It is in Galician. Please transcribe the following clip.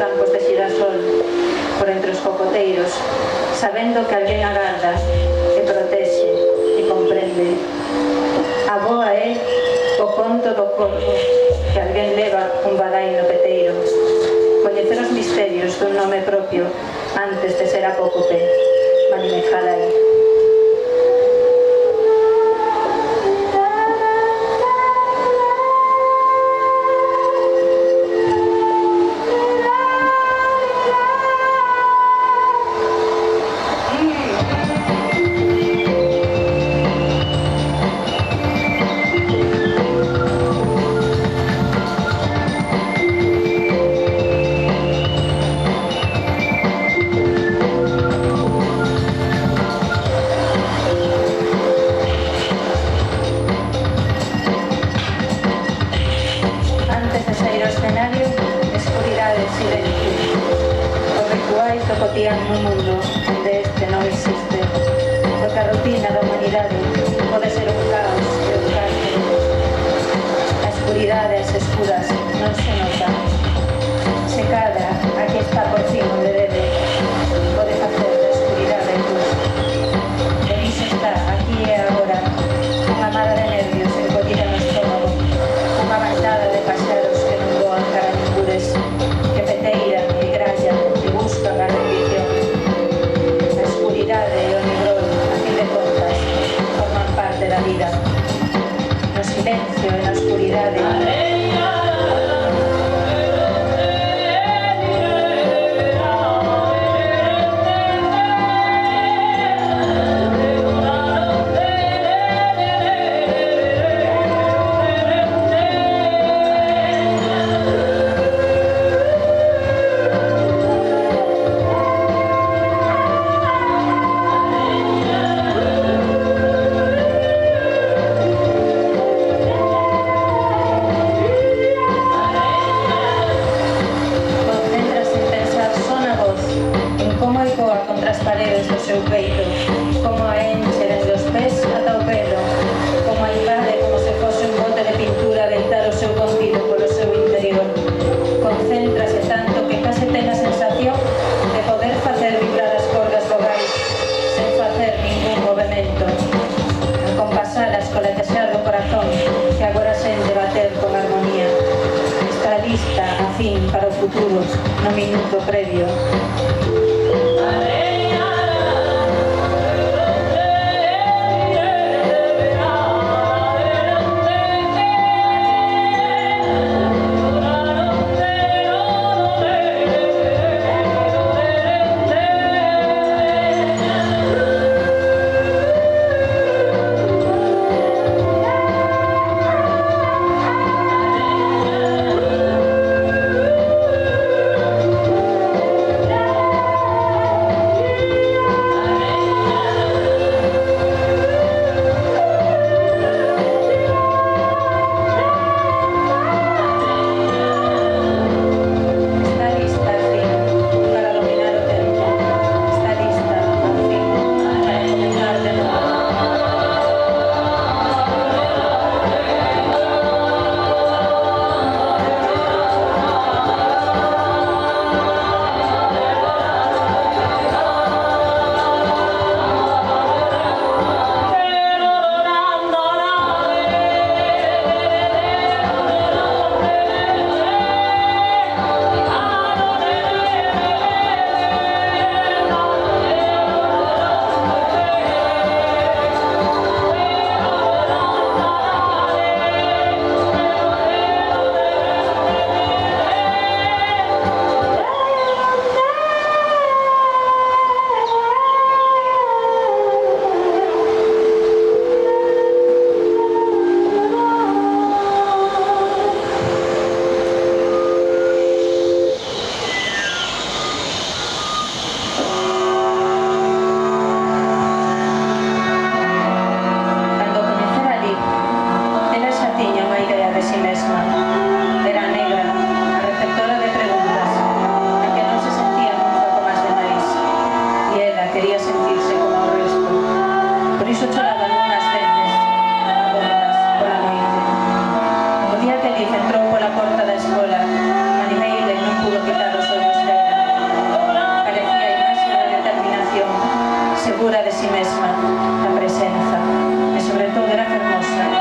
campos de xirasol, por entre os cocoteiros, sabendo que alguén agarda e protexe e comprende. A boa é o conto do corpo que alguén leva un badai no peteiro. Coñecer os misterios dun nome propio antes de ser apócope. Manime Jalai. Cotián no mundo onde este non existe, porque a rutina da humanidade pode ser un caos e un cárcel. A escuridade e as escuras non se notan. Se cadra aquí está por fin onde debe, pode facer da escuridade luz. E niso está, aquí e agora, unha mala de nervios encodida no estómago, unha bandada de paxaros que non voan cara a ningures, que peteiran e grallan e buscan a rendición. A escuridade e o negrón, a fin de contas, forman parte da vida. No silencio e na escuridade, para o futuro, no minuto previo. Entrou pola porta da escola, Manimeire non pudo quitar os ollos si mesma na presenza, e sobre todo era fermosa